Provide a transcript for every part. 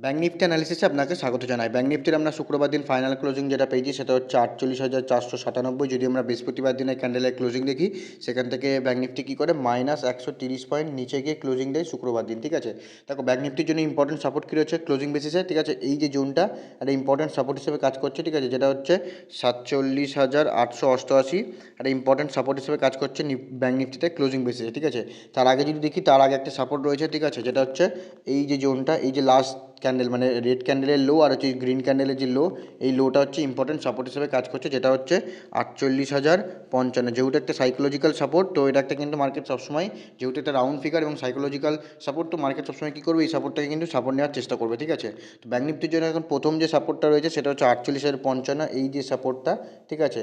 Bank Nifty অ্যানালিসিসে আপনাকে স্বাগত জানাই। ব্যাঙ্ক নিফটির আমরা শুক্রবার দিন ফাইনাল ক্লোজিং যেটা পেয়েছি সেটা হচ্ছে 48,497। যদি আমরা বৃহস্পতিবার দিনের ক্যান্ডেলের ক্লোজিং দেখি, সেখান থেকে ব্যাঙ্ক নিফটি কী করে -130 পয়েন্ট নিচে গিয়ে ক্লোজিং দেয় শুক্রবার দিন। ঠিক আছে, দেখো ব্যাঙ্ক নিফটির জন্য ইম্পর্টেন্ট সাপোর্ট কী রয়েছে ক্লোজিং বেসিসে। ঠিক আছে, এই যে জোনটা একটা ইম্পর্টেন্ট সাপোর্ট হিসেবে কাজ করছে। ঠিক আছে, যেটা হচ্ছে 47,888 একটা ইম্পর্টেন্ট সাপোর্ট হিসেবে কাজ করছে ব্যাঙ্ক নিফটিতে ক্লোজিং বেসিসে। ঠিক আছে, তার আগে যদি দেখি, তার আগে একটা সাপোর্ট রয়েছে। ঠিক আছে, যেটা হচ্ছে এই যে জোনটা, এই যে লাস্ট ক্যান্ডেল মানে রেড ক্যান্ডেলের লো আর হচ্ছে গ্রিন ক্যান্ডেলের যে লো, এই লোটা হচ্ছে ইম্পর্টেন্ট সাপোর্ট হিসেবে কাজ করছে, যেটা হচ্ছে 48,055। যেহেতু একটা সাইকোলজিক্যাল সাপোর্ট, তো এটা একটা কিন্তু মার্কেট সবসময়, যেহেতু একটা রাউন্ড ফিগার এবং সাইকোলজিক্যাল সাপোর্ট, তো মার্কেট সবসময় কী করবে, এই সাপোর্টটাকে কিন্তু সাপোর্ট নেওয়ার চেষ্টা করবে। ঠিক আছে, তো ব্যাঙ্ক নিফটির জন্য এখন প্রথম যে সাপোর্টটা রয়েছে সেটা হচ্ছে 48,055, এই যে সাপোর্টটা। ঠিক আছে,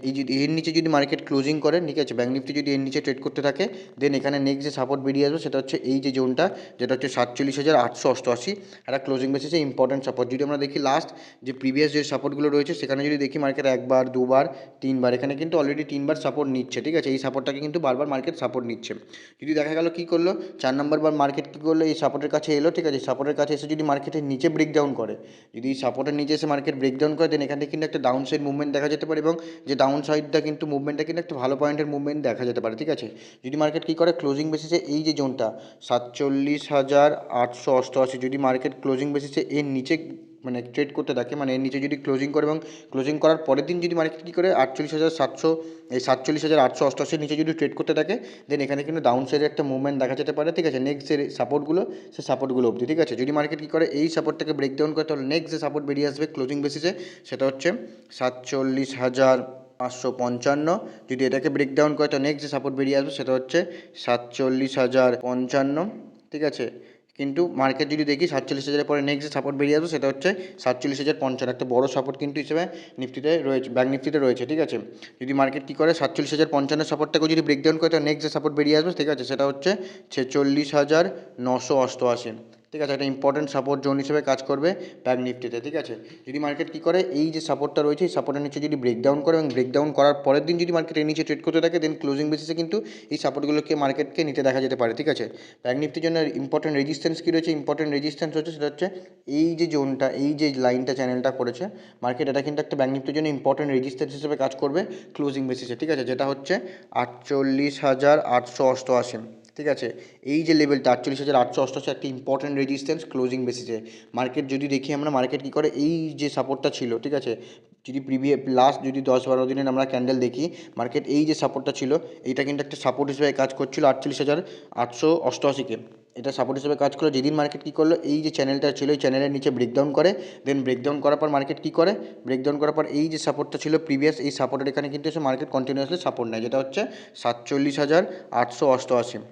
এই যদি এর নিচে যদি মার্কেট ক্লোজিং করে, ঠিক আছে, ব্যাঙ্ক নিফটি যদি এর নিচে ট্রেড করতে থাকে, দেন এখানে নেক্সট যে সাপোর্ট বেরিয়ে আসবে সেটা হচ্ছে এই যে জোনটা, যেটা হচ্ছে 47,888, একটা ক্লোজিং বেসিসে ইম্পর্টেন্ট সাপোর্ট। যদি আমরা দেখি লাস্ট যে প্রিভিয়াস যে সাপোর্টগুলো রয়েছে, সেখানে যদি দেখি মার্কেট একবার, দুবার, তিনবার, এখানে কিন্তু অলরেডি তিনবার সাপোর্ট নিচ্ছে। ঠিক আছে, এই সাপোর্টটাকে কিন্তু বারবার মার্কেট সাপোর্ট নিচ্ছে। যদি দেখা গেল কী করলো, 4 নম্বর বার মার্কেট কী করলো, এই সাপোর্টের কাছে এলো। ঠিক আছে, সাপোর্টের কাছে এসে যদি মার্কেটের নিচে ব্রেকডাউন করে, যদি এই সাপোর্টের নিচে এসে মার্কেট ব্রেকডাউন করে, দেন এখান থেকে কিন্তু একটা ডাউন সাইড মুভমেন্ট দেখা যেতে পারে, এবং যে ডাউন সাইডটা কিন্তু মুভমেন্টটা কিন্তু একটা ভালো পয়েন্টের মুভমেন্ট দেখা যেতে পারে। ঠিক আছে, যদি মার্কেট কী করে ক্লোজিং বেসিসে এই যে জোনটা 47,888, যদি মার্কেট ক্লোজিং বেসিসে এর নিচে মানে ট্রেড করতে থাকে, মানে এর নিচে যদি ক্লোজিং করে এবং ক্লোজিং করার পরের দিন যদি মার্কেট কী করে 48,700, এই 47,888 নিচে যদি ট্রেড করতে থাকে, দেন এখানে কিন্তু ডাউন সাইডের একটা মুভমেন্ট দেখা যেতে পারে। ঠিক আছে, নেক্সট যে সাপোর্টগুলো, সেই সাপোর্টগুলো অবধি। ঠিক আছে, যদি মার্কেট কী করে এই সাপোর্টটাকে ব্রেকডাউন করে, তাহলে নেক্সট যে সাপোর্ট বেরিয়ে আসবে ক্লোজিং বেসিসে সেটা হচ্ছে 47,555। যদি এটাকে ব্রেকডাউন করে, তো নেক্সট যে সাপোর্ট বেরিয়ে আসবে সেটা হচ্ছে 47,055। ঠিক আছে, কিন্তু মার্কেট যদি দেখি 47,000 পরে নেক্সট যে সাপোর্ট বেরিয়ে আসবে সেটা হচ্ছে 47,055, একটা বড় সাপোর্ট কিন্তু হিসেবে নিফটিতে রয়েছে, ব্যাঙ্ক নিফটিতে রয়েছে। ঠিক আছে, যদি মার্কেট কী করে 47,055 সাপোর্টটাকে যদি ব্রেকডাউন করে, তো নেক্সট যে সাপোর্ট বেরিয়ে আসবে, ঠিক আছে, সেটা হচ্ছে 46,988। ঠিক আছে, একটা ইম্পর্টেন্ট সাপোর্ট জোন হিসেবে কাজ করবে ব্যাঙ্ক নিফটিতে। ঠিক আছে, যদি মার্কেট কী করে এই যে সাপোর্টটা রয়েছে, এই সাপোর্টের নিচে যদি ব্রেকডাউন করে এবং ব্রেকডাউন করার পরের দিন যদি মার্কেটের নিচে ট্রেড করতে থাকে, দেন ক্লোজিং বেসিসে কিন্তু এই সাপোর্টগুলোকে মার্কেটকে নিতে দেখা যেতে পারে। ঠিক আছে, ব্যাঙ্ক নিফটির জন্য ইম্পর্টেন্ট রেজিস্ট্যান্স কী রয়েছে, ইম্পর্টেন্ট রেজিস্ট্যান্স হচ্ছে সেটা হচ্ছে এই যে জোনটা, এই যে লাইনটা চ্যানেলটা করেছে মার্কেট, এটা কিন্তু একটা ব্যাঙ্ক নিফটির জন্য ইম্পর্টেন্ট রেজিস্ট্যান্স হিসেবে কাজ করবে ক্লোজিং বেসিসে। ঠিক আছে, যেটা হচ্ছে 48,888। ঠিক আছে, এই যে লেভেলটা 48,888 একটা ইম্পর্টেন্ট রেজিস্ট্যান্স ক্লোজিং বেসিসে। মার্কেট যদি দেখি আমরা, মার্কেট কী করে এই যে সাপোর্টটা ছিল, ঠিক আছে, যদি লাস্ট যদি 10-12 দিনের আমরা ক্যান্ডেল দেখি, মার্কেট এই যে সাপোর্টটা ছিল, এইটা কিন্তু একটা সাপোর্ট হিসেবে কাজ করছিল 48,888-কে। এটা সাপোর্ট হিসেবে কাজ করলো। যেদিন মার্কেট কী করলো, এই যে চ্যানেলটা ছিল, এই চ্যানেলের নিচে ব্রেকডাউন করে, দেন ব্রেকডাউন করার পর মার্কেট কী করে, ব্রেকডাউন করার পর এই যে সাপোর্টটা ছিল প্রিভিয়াস, এই সাপোর্টের এখানে কিন্তু এসে মার্কেট কন্টিনিউয়াসলি সাপোর্ট নেয়, যেটা হচ্ছে 47,888।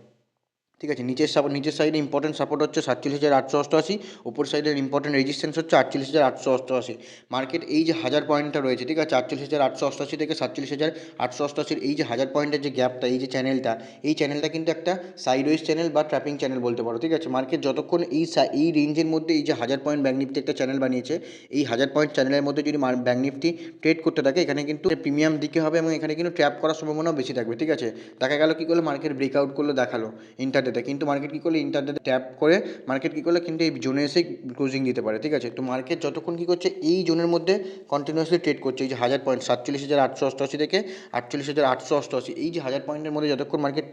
ঠিক আছে, নিচের সাইডে ইম্পর্টেন্ট সাপোর্ট হচ্ছে 47,888, উপর সাইডের ইম্পর্টেন্ট রেজিস্ট্যান্স হচ্ছে 48,888। মার্কেট এই যে 1000 পয়েন্টটা রয়েছে, ঠিক আছে, 48,888 থেকে 47,888, এই যে 1000 পয়েন্টের যে গ্যাপটা, এই যে চ্যানেলটা, এই চ্যানেলটা কিন্তু একটা সাইডওয়েজ চ্যানেল বা ট্র্যাপিং চ্যানেল বলতে পারো। ঠিক আছে, মার্কেট যতক্ষণ এই রেঞ্জের মধ্যে, এই যে 1000 পয়েন্ট ব্যাঙ্ক নিফটি একটা চ্যানেল বানিয়েছে, এই 1000 পয়েন্ট চ্যানেলের মধ্যে যদি ব্যাঙ্ক নিফটি ট্রেড করতে থাকে, এখানে কিন্তু প্রিমিয়াম দিকে হবে এবং এখানে কিন্তু ট্র্যাপ করার সম্ভাবনাও বেশি থাকবে। ঠিক আছে, দেখা গেল কী করলো, মার্কেট ব্রেকআউট করলো, দেখালো ইন্টারডেতে, কিন্তু মার্কেট কী করলো, ইন্টারডেতে ট্যাপ করে মার্কেট কী করলো, কিন্তু এই জোনে এসে ক্লোজিং দিতে পারে। ঠিক আছে, তো মার্কেট যতক্ষণ কী করছে, এই জোনের মধ্যে কন্টিনিউয়াসলি ট্রেড করছে, এই যে 1000 পয়েন্ট 47,888 থেকে 48,888, এই যে 1000 পয়েন্টের মধ্যে যতক্ষণ মার্কেট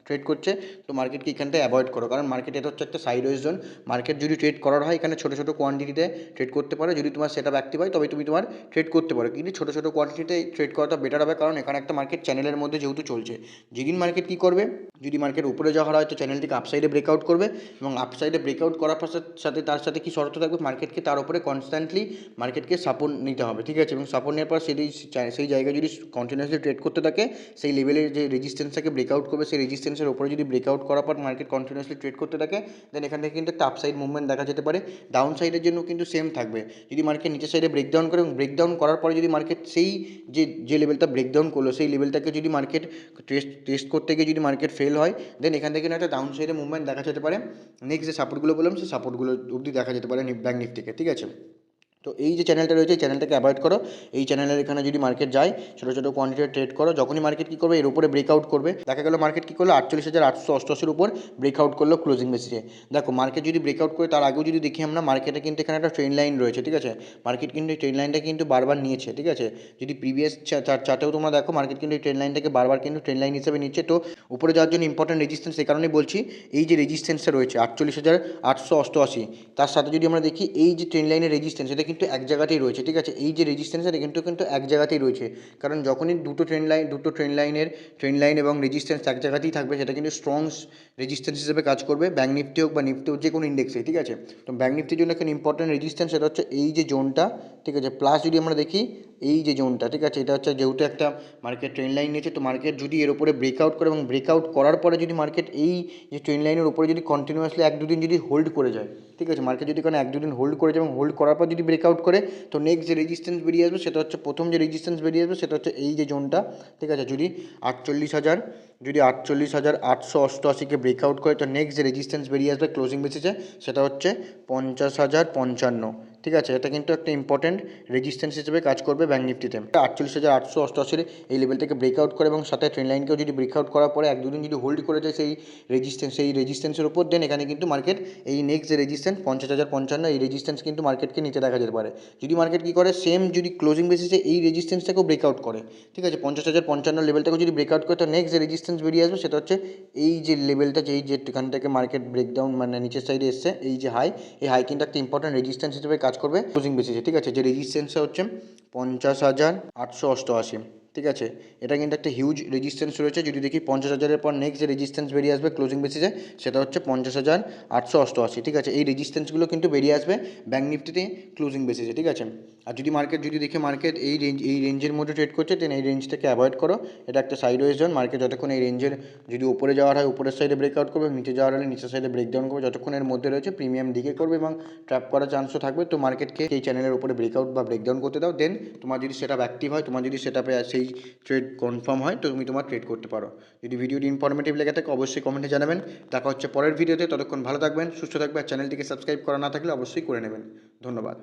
ট্রেড করছে, তো মার্কেটকে এখানটায় অ্যাভয়েড করো, কারণ মার্কেট এটা হচ্ছে একটা সাইডওয়েজ জোন। মার্কেট যদি ট্রেড করার হয়, এখানে ছোটো ছোটো কোয়ান্টিটিতে ট্রেড করতে পারো, যদি তোমার সেটা অ্যাক্টিভ হয় তবে তুমি তোমার ট্রেড করতে পারো, কিন্তু ছোটো ছোটো কোয়ান্টিটিতে ট্রেড করাটা বেটার হবে, কারণ এখানে একটা মার্কেট চ্যানেলের মধ্যে যেহেতু চলছে। যেদিন মার্কেট কী করবে, যদি মার্কেট উপরে যাওয়ার হয়, তো চ্যানেলটিকে আপসাইডে ব্রেকআউট করবে, এবং আপসাইডে ব্রেকআউট করার সাথে তার সাথে কি শর্ত থাকবে, মার্কেটকে তার উপরে কনস্ট্যান্টলি মার্কেটকে সাপোর্ট নিতে হবে। ঠিক আছে, এবং সাপোর্ট নেওয়ার পর সেই জায়গায় যদি কন্টিনিউয়াসলি ট্রেড করতে থাকে, সেই লেভেলের যে রেজিস্ট্যান্সটাকে ব্রেকআউট করবে, সেই রেজিস্ট্যান্সের উপরে যদি ব্রেকআউট করার পর মার্কেট কন্টিনিউয়াসলি ট্রেড করতে থাকে, দেন এখান থেকে কিন্তু একটা আপসাইড মুভমেন্ট দেখা যেতে পারে। ডাউন সাইডের জন্য কিন্তু সেম থাকবে, যদি মার্কেট নিচের সাইডে ব্রেকডাউন করে এবং ব্রেকডাউন করার পরে যদি মার্কেট সেই যে লেভেলটা ব্রেকডাউন করলো, সেই লেভেলটাকে যদি মার্কেট টেস্ট করতে গিয়ে যদি মার্কেট ফেল হয়, দেন এখান থেকে একটা ডাউন সাইডে মুভমেন্ট দেখা যেতে পারে। নেক্সট যে সাপোর্টগুলো বললাম, সেই সাপোর্টগুলো অবধি দেখা যেতে পারে ব্যাঙ্ক নিফটিকে। ঠিক আছে, তো এই যে চ্যানেলটা রয়েছে এই চ্যানেলটাকে অ্যাভয়েড করো। এই চ্যানেলের এখানে যদি মার্কেট যায় ছোটো ছোটো কোয়ান্টিটি ট্রেড করো, যখনই মার্কেট কী করবে এর উপরে ব্রেকআউট করবে, দেখা গেলো মার্কেট কী করলো 48,888-এর উপর ব্রেকআউট করলো ক্লোজিং বেসিসে। দেখো মার্কেট যদি ব্রেকআউট করে তার আগেও যদি দেখি আমরা মার্কেটে কিন্তু এখানে একটা ট্রেন লাইন রয়েছে, ঠিক আছে। মার্কেট কিন্তু এই ট্রেন লাইনটা কিন্তু বারবার নিয়েছে, ঠিক আছে। যদি প্রিভিয়াস চার্টেও তোমরা দেখো মার্কেট কিন্তু এই ট্রেন লাইনটাকে বারবার কিন্তু ট্রেন লাইন হিসেবে নিচ্ছে। তো উপরে যাওয়ার জন্য ইম্পর্টেন্ট রেজিস্ট্যান্স এই কারণেই বলছি, এই যে রেজিস্ট্যান্সটা রয়েছে 48,888, তার সাথে যদি আমরা দেখি এই যে ট্রেন লাইনের রেজিস্ট্যান্স এটা কিন্তু এক জায়গাতেই রয়েছে, ঠিক আছে। এই যে রেজিস্ট্যান্স এটা কিন্তু এক জায়গাতেই রয়েছে, কারণ যখনই দুটো ট্রেন লাইন এবং রেজিস্ট্যান্স এক জায়গাতেই থাকবে সেটা কিন্তু স্ট্রং রেজিস্ট্যান্স হিসেবে কাজ করবে ব্যাঙ্ক নিফটি হোক বা নিফটি হোক যে কোনো ইন্ডেক্সে, ঠিক আছে। তো ব্যাঙ্ক নিফটির জন্য এখন ইম্পর্টেন্ট রেজিস্ট্যান্স সেটা হচ্ছে এই যে জোনটা, ঠিক আছে। প্লাস যদি আমরা দেখি এই যে জোনটা, ঠিক আছে, এটা হচ্ছে যেহেতু একটা মার্কেট ট্রেন লাইন নিয়েছে, তো মার্কেট যদি এর উপরে ব্রেকআউট করে এবং ব্রেকআউট করার পরে যদি মার্কেট এই যে ট্রেন লাইনের উপরে যদি কন্টিনিউয়াসলি 1-2 দিন যদি হোল্ড করে যায়, ঠিক আছে, মার্কেট যদি এখানে 1-2 দিন হোল্ড করে যায় এবং হোল্ড করার পর যদি ব্রেকআউট করে, তো নেক্সট যে রেজিস্ট্যান্স বেরিয়ে আসবে সেটা হচ্ছে প্রথম যে রেজিস্ট্যান্স বেরিয়ে আসবে সেটা হচ্ছে এই যে জোনটা, ঠিক আছে। যদি 48,888-কে ব্রেকআউট করে তো নেক্সট যে রেজিস্ট্যান্স বেরিয়ে আসবে ক্লোজিং বেসিসে সেটা হচ্ছে 50,055, ঠিক আছে। এটা কিন্তু একটা ইম্পর্টেন্ট রেজিস্ট্যান্স হিসেবে কাজ করবে ব্যাঙ্ক নিফটিতে। 48,888 এই লেভেলটাকে ব্রেকআউট করে এবং সাথে ট্রেন লাইনকেও যদি ব্রেকআউট করার পরে 1-2 দিন যদি হোল্ড করে যায় সেই রেজিস্ট্যান্সের উপর, দেন এখানে কিন্তু মার্কেট এই নেক্সট যে রেজিস্ট্যান্স 50,055 এই রেজিস্ট্যান্স কিন্তু মার্কেটকে নিচে দেখা যেতে পারে। যদি মার্কেট কী করে সেম যদি ক্লোজিং বেসিসে এই রেজিস্ট্যান্সটাকেও ব্রেকআউট করে, ঠিক আছে, 50,055 লেভেলটাকেও যদি ব্রেকআউট করে তো নেক্সট যে রেজিস্ট্যান্স বেরিয়ে আসবে সেটা হচ্ছে এই যে লেভেলটা, যে এখান থেকে মার্কেট ব্রেকডাউন মানে নিচের সাইডে এসছে এই যে হাই, এই হাই কিন্তু একটা ইম্পর্টেন্ট রেজিস্ট্যান্স হিসেবে কাজ করবে ক্লোজিং বেসিসে, ঠিক আছে। যে রেজিস্ট্যান্সটা হচ্ছে 50,888, ঠিক আছে। এটা কিন্তু একটা হিউজ রেজিস্ট্যান্স রয়েছে। যদি দেখি 50,000-এর পর নেক্সট যে রেজিস্ট্যান্স বেরিয়ে আসবে ক্লোজিং বেসিসে সেটা হচ্ছে 50,888, ঠিক আছে। এই রেজিস্ট্যান্সগুলো কিন্তু বেরিয়ে আসবে ব্যাঙ্ক নিফটিতে ক্লোজিং বেসিসে, ঠিক আছে। আর যদি দেখে মার্কেট এই রেঞ্জের মধ্যে ট্রেড করছে দেন এই রেঞ্জটাকে অ্যাভয়েড করো। এটা একটা সাইডওয়েজ জোন, মার্কেট যতক্ষণ এই রেঞ্জের যদি উপরে যাওয়ার হয় উপরের সাইডে ব্রেকআউট করবে, নিচে যাওয়ার হলে নিচের সাইডে ব্রেকডাউন করবে, যতক্ষণ এর মধ্যে রয়েছে প্রিমিয়াম দিকে করবে এবং ট্র্যাপ করার চান্সও থাকবে। তো মার্কেটকে এই চ্যানেলের উপরে ব্রেকআউট বা ব্রেকডাউন করতে দাও, দেন তোমার যদি সেটআপ অ্যাক্টিভ হয়, তোমার যদি সেটআপে সেই ট্রেড কনফার্ম হয় তো তুমি তোমার ট্রেড করতে পারো। যদি ভিডিওটি ইনফরমেটিভ লেগে থাকে অবশ্যই কমেন্টে জানাবেন। দেখা হচ্ছে পরের ভিডিওতে, ততক্ষণ ভালো থাকবেন, সুস্থ থাকবেন। আর চ্যানেলটিকে সাবস্ক্রাইব করা না থাকলে অবশ্যই করে নেবেন। ধন্যবাদ।